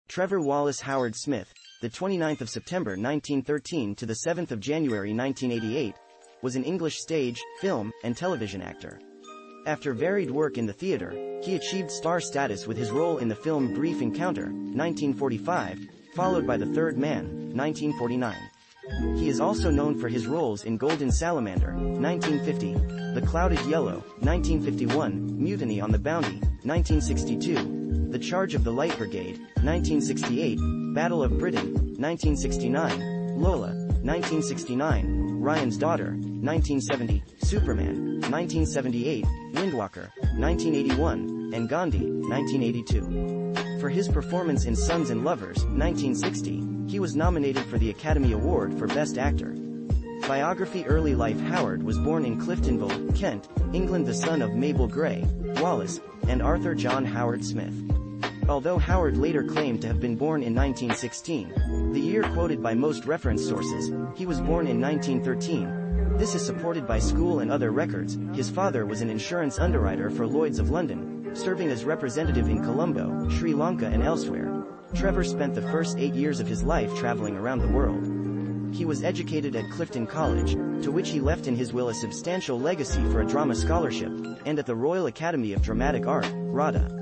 Trevor Wallace Howard Smith, the 29th of September 1913 to the 7th of January 1988, was an English stage, film, and television actor. After varied work in the theater, he achieved star status with his role in the film Brief Encounter, 1945, followed by The Third Man, 1949. He is also known for his roles in Golden Salamander, 1950, The Clouded Yellow, 1951, Mutiny on the Bounty, 1962, The Charge of the Light Brigade, 1968, Battle of Britain, 1969, Lola, 1969, Ryan's Daughter, 1970, Superman, 1978, Windwalker, 1981, and Gandhi, 1982. For his performance in Sons and Lovers, 1960, he was nominated for the Academy Award for Best Actor. Biography. Early life. Howard was born in Cliftonville, Kent, England, the son of Mabel Gray, Wallace, and Arthur John Howard Smith. Although Howard later claimed to have been born in 1916, the year quoted by most reference sources, he was born in 1913. This is supported by school and other records. His father was an insurance underwriter for Lloyd's of London, serving as representative in Colombo, Sri Lanka and elsewhere. Trevor spent the first 8 years of his life traveling around the world. He was educated at Clifton College, to which he left in his will a substantial legacy for a drama scholarship, and at the Royal Academy of Dramatic Art, RADA.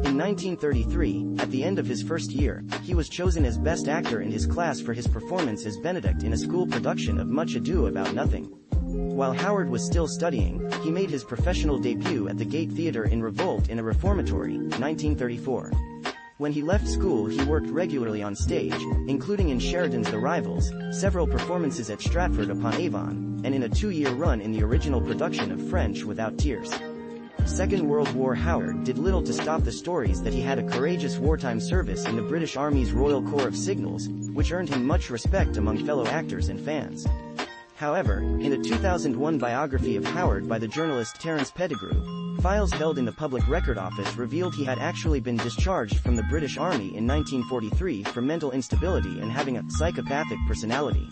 In 1933, at the end of his first year, he was chosen as Best Actor in his class for his performance as Benedict in a school production of Much Ado About Nothing. While Howard was still studying, he made his professional debut at the Gate Theatre in Revolt in a Reformatory, 1934. When he left school, he worked regularly on stage, including in Sheridan's The Rivals, several performances at Stratford-upon-Avon, and in a 2-year run in the original production of French Without Tears. Second World War. Howard did little to stop the stories that he had a courageous wartime service in the British Army's Royal Corps of Signals, which earned him much respect among fellow actors and fans. However, in a 2001 biography of Howard by the journalist Terence Pettigrew, files held in the Public Record Office revealed he had actually been discharged from the British Army in 1943 for mental instability and having a psychopathic personality.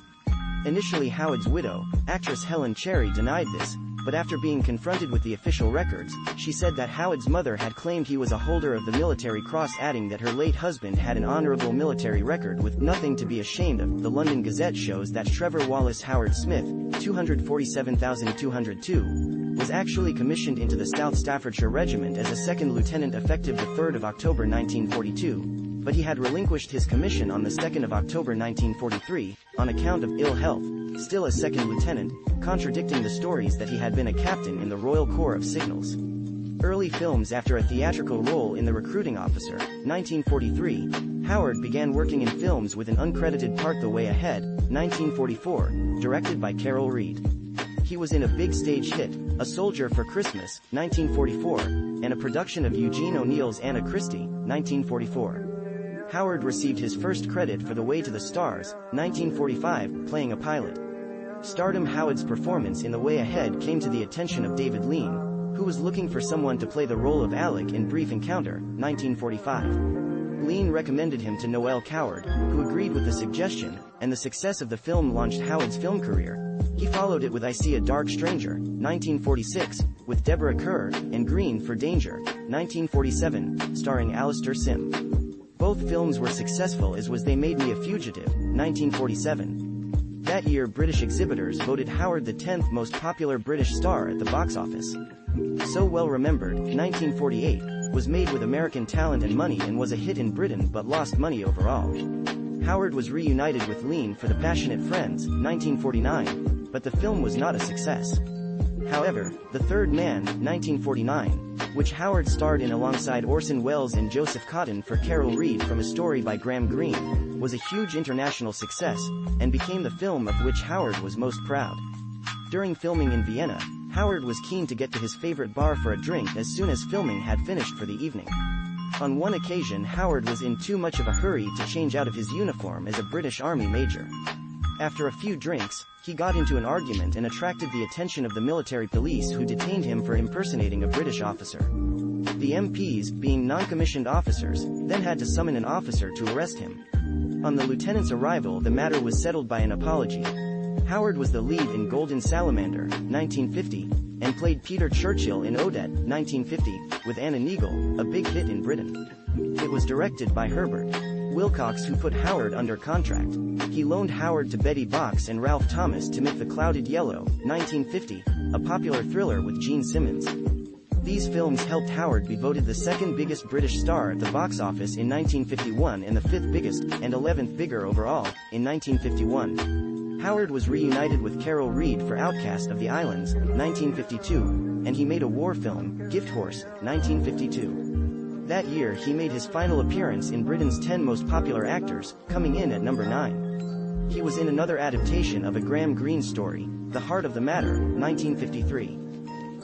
Initially, Howard's widow, actress Helen Cherry, denied this, but after being confronted with the official records, she said that Howard's mother had claimed he was a holder of the Military Cross, adding that her late husband had an honorable military record with nothing to be ashamed of. The London Gazette shows that Trevor Wallace Howard Smith, 247,202, was actually commissioned into the South Staffordshire Regiment as a second lieutenant effective the 3rd of October 1942, but he had relinquished his commission on the 2nd of October 1943, on account of ill health, still a second lieutenant, contradicting the stories that he had been a captain in the Royal Corps of Signals. Early films. After a theatrical role in The Recruiting Officer, 1943, Howard began working in films with an uncredited part. The Way Ahead, 1944, directed by Carol Reed. He was in a big stage hit, A Soldier for Christmas, 1944, and a production of Eugene O'Neill's Anna Christie, 1944. Howard received his first credit for The Way to the Stars, 1945, playing a pilot. Stardom. Howard's performance in The Way Ahead came to the attention of David Lean, who was looking for someone to play the role of Alec in Brief Encounter, 1945. Lean recommended him to Noel Coward, who agreed with the suggestion, and the success of the film launched Howard's film career. He followed it with I See a Dark Stranger, 1946, with Deborah Kerr, and Green for Danger, 1947, starring Alistair Sim. Both films were successful, as was They Made Me a Fugitive, 1947. That year, British exhibitors voted Howard the 10th most popular British star at the box office. So Well Remembered, 1948, was made with American talent and money and was a hit in Britain but lost money overall. Howard was reunited with Lean for The Passionate Friends, 1949, but the film was not a success. However, The Third Man, 1949, which Howard starred in alongside Orson Welles and Joseph Cotten for Carol Reed from a story by Graham Greene, was a huge international success, and became the film of which Howard was most proud. During filming in Vienna, Howard was keen to get to his favorite bar for a drink as soon as filming had finished for the evening. On one occasion, Howard was in too much of a hurry to change out of his uniform as a British Army major. After a few drinks, he got into an argument and attracted the attention of the military police, who detained him for impersonating a British officer. The MPs, being non-commissioned officers, then had to summon an officer to arrest him. On the lieutenant's arrival, the matter was settled by an apology. Howard was the lead in Golden Salamander, 1950, and played Peter Churchill in Odette, 1950, with Anna Neagle, a big hit in Britain. It was directed by Herbert Wilcox who put Howard under contract. He loaned Howard to Betty Box and Ralph Thomas to make The Clouded Yellow, 1950, a popular thriller with Gene Simmons. These films helped Howard be voted the second biggest British star at the box office in 1951 and the fifth biggest, and 11th bigger overall, in 1951. Howard was reunited with Carol Reed for Outcast of the Islands, 1952, and he made a war film, Gift Horse, 1952. That year he made his final appearance in Britain's 10 most popular actors, coming in at number 9. He was in another adaptation of a Graham Greene story, The Heart of the Matter, 1953.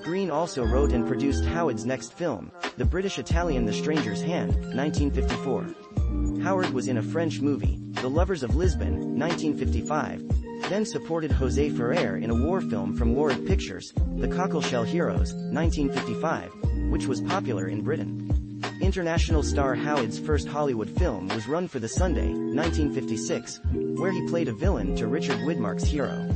Greene also wrote and produced Howard's next film, the British-Italian The Stranger's Hand, 1954. Howard was in a French movie, The Lovers of Lisbon, 1955, then supported José Ferrer in a war film from Warwick Pictures, The Cockleshell Heroes, 1955, which was popular in Britain. International star Howard's first Hollywood film was Run for the Sunday, 1956, where he played a villain to Richard Widmark's Hero.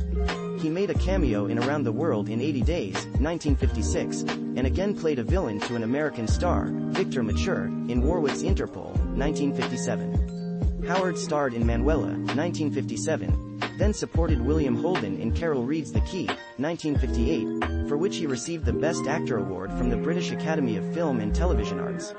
He made a cameo in Around the World in 80 Days, 1956, and again played a villain to an American star, Victor Mature, in Warwick's Interpol, 1957. Howard starred in Manuela, 1957, then supported William Holden in Carol Reed's The Key, 1958, for which he received the Best Actor award from the British Academy of Film and Television Arts.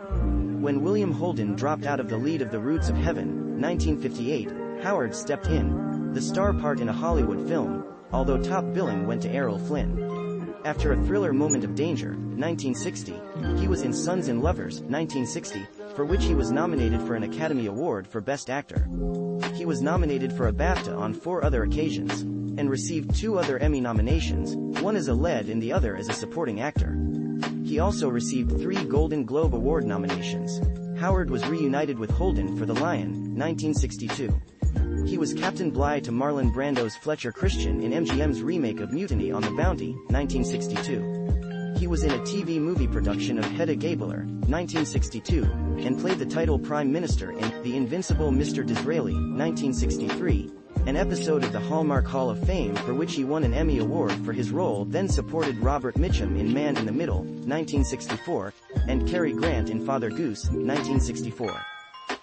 When William Holden dropped out of the lead of The Roots of Heaven, 1958, Howard stepped in, the star part in a Hollywood film, although top billing went to Errol Flynn. After a thriller Moment of Danger, 1960, he was in Sons and Lovers, 1960, for which he was nominated for an Academy Award for Best Actor. He was nominated for a BAFTA on 4 other occasions, and received 2 other Emmy nominations, one as a lead and the other as a supporting actor. He also received 3 Golden Globe Award nominations. Howard was reunited with Holden for The Lion, 1962. He was Captain Bligh to Marlon Brando's Fletcher Christian in MGM's remake of Mutiny on the Bounty, 1962. He was in a TV movie production of Hedda Gabler, 1962, and played the title Prime Minister in The Invincible Mr. Disraeli, 1963, an episode of the Hallmark Hall of Fame for which he won an Emmy Award for his role, then supported Robert Mitchum in Man in the Middle, 1964, and Cary Grant in Father Goose, 1964.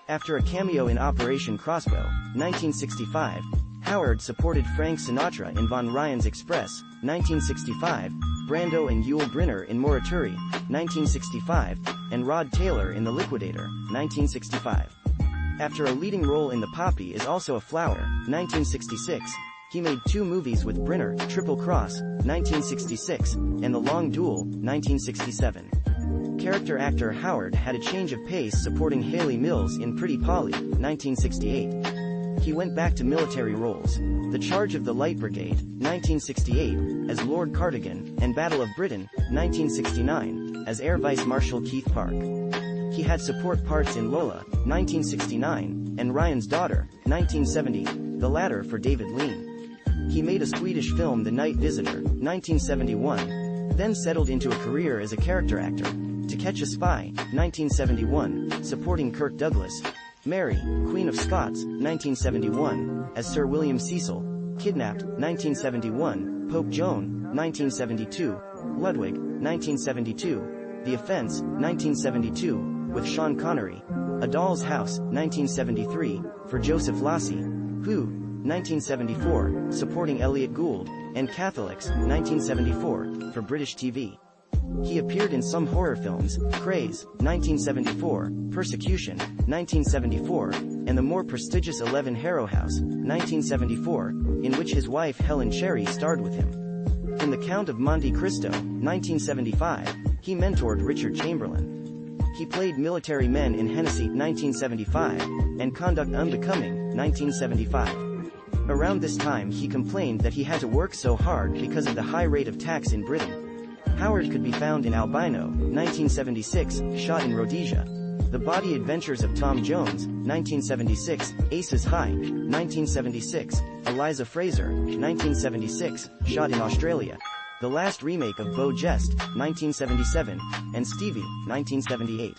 After a cameo in Operation Crossbow, 1965, Howard supported Frank Sinatra in Von Ryan's Express, 1965, Brando and Yul Brynner in Morituri, 1965, and Rod Taylor in The Liquidator, 1965. After a leading role in The Poppy is Also a Flower, 1966, he made 2 movies with Brynner, Triple Cross, 1966, and The Long Duel, 1967. Character actor Howard had a change of pace supporting Hayley Mills in Pretty Polly, 1968. He went back to military roles, The Charge of the Light Brigade, 1968, as Lord Cardigan, and Battle of Britain, 1969, as Air Vice Marshal Keith Park. He had support parts in Lola, 1969, and Ryan's Daughter, 1970, the latter for David Lean. He made a Swedish film The Night Visitor, 1971, then settled into a career as a character actor, To Catch a Spy, 1971, supporting Kirk Douglas, Mary, Queen of Scots, 1971, as Sir William Cecil, Kidnapped, 1971, Pope Joan, 1972, Ludwig, 1972, The Offense, 1972, with Sean Connery, A Doll's House, 1973, for Joseph Lassie, Who, 1974, supporting Elliot Gould, and Catholics, 1974, for British TV. He appeared in some horror films, Craze, 1974, Persecution, 1974, and the more prestigious 11 Harrow House, 1974, in which his wife Helen Cherry starred with him. In The Count of Monte Cristo, 1975, he mentored Richard Chamberlain. He played military men in Hennessy, 1975, and Conduct Unbecoming, 1975. Around this time he complained that he had to work so hard because of the high rate of tax in Britain. Howard could be found in Albino, 1976, shot in Rhodesia. The Body Adventures of Tom Jones, 1976, Aces High, 1976, Eliza Fraser, 1976, shot in Australia. The Last remake of Beau Geste, 1977, and Stevie, 1978.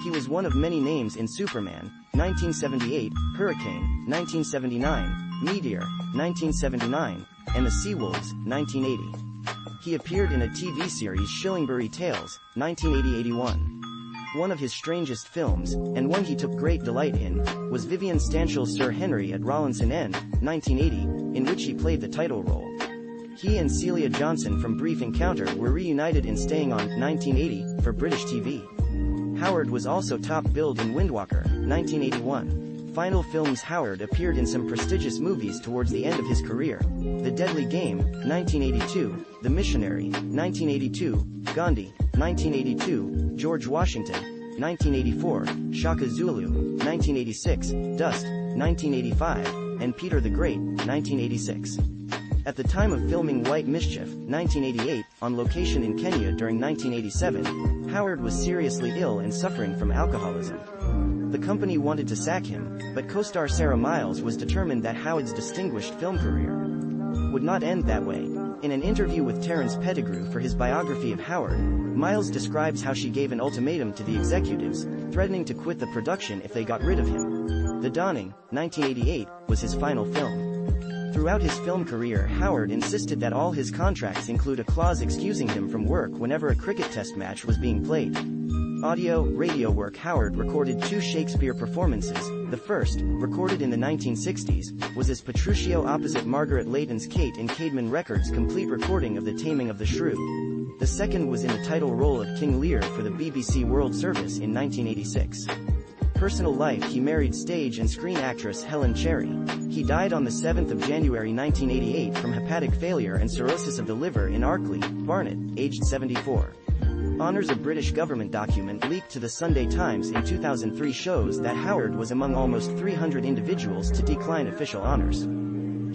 He was one of many names in Superman, 1978, Hurricane, 1979, Meteor, 1979, and The Seawolves, 1980. He appeared in a TV series Shillingbury Tales, 1980-81. One of his strangest films, and one he took great delight in, was Vivian Stanshall's Sir Henry at Rawlinson End, 1980, in which he played the title role. He and Celia Johnson from Brief Encounter were reunited in Staying On, 1980, for British TV. Howard was also top billed in Windwalker, 1981. Final films. Howard appeared in some prestigious movies towards the end of his career. The Deadly Game, 1982, The Missionary, 1982, Gandhi, 1982, George Washington, 1984, Shaka Zulu, 1986, Dust, 1985, and Peter the Great, 1986. At the time of filming White Mischief, 1988, on location in Kenya during 1987, Howard was seriously ill and suffering from alcoholism. The company wanted to sack him, but co-star Sarah Miles was determined that Howard's distinguished film career would not end that way. In an interview with Terence Pettigrew for his biography of Howard, Miles describes how she gave an ultimatum to the executives, threatening to quit the production if they got rid of him. The Dawning, 1988, was his final film. Throughout his film career, Howard insisted that all his contracts include a clause excusing him from work whenever a cricket test match was being played. Audio, radio work. Howard recorded 2 Shakespeare performances. The first, recorded in the 1960s, was as Petruchio opposite Margaret Leighton's Kate in Caedmon Records' complete recording of The Taming of the Shrew. The second was in the title role of King Lear for the BBC World Service in 1986. Personal life. He married stage and screen actress Helen Cherry. He died on the 7th of January 1988 from hepatic failure and cirrhosis of the liver in Arkley, Barnet, aged 74. Honors. A British government document leaked to the Sunday Times in 2003 shows that Howard was among almost 300 individuals to decline official honors.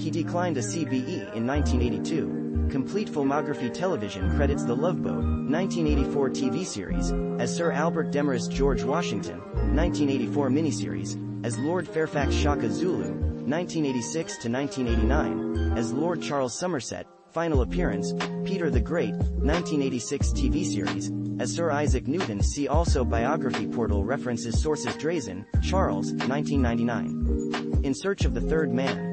He declined a CBE in 1982. Complete filmography. Television credits. The Love Boat, 1984 TV series, as Sir Albert Demarest. George Washington, 1984 miniseries, as Lord Fairfax. Shaka Zulu, 1986 to 1989, as Lord Charles Somerset. Final appearance, Peter the Great, 1986 TV series, as Sir Isaac Newton. See also Biography. Portal references. Sources. Drazen, Charles, 1999. In Search of the Third Man,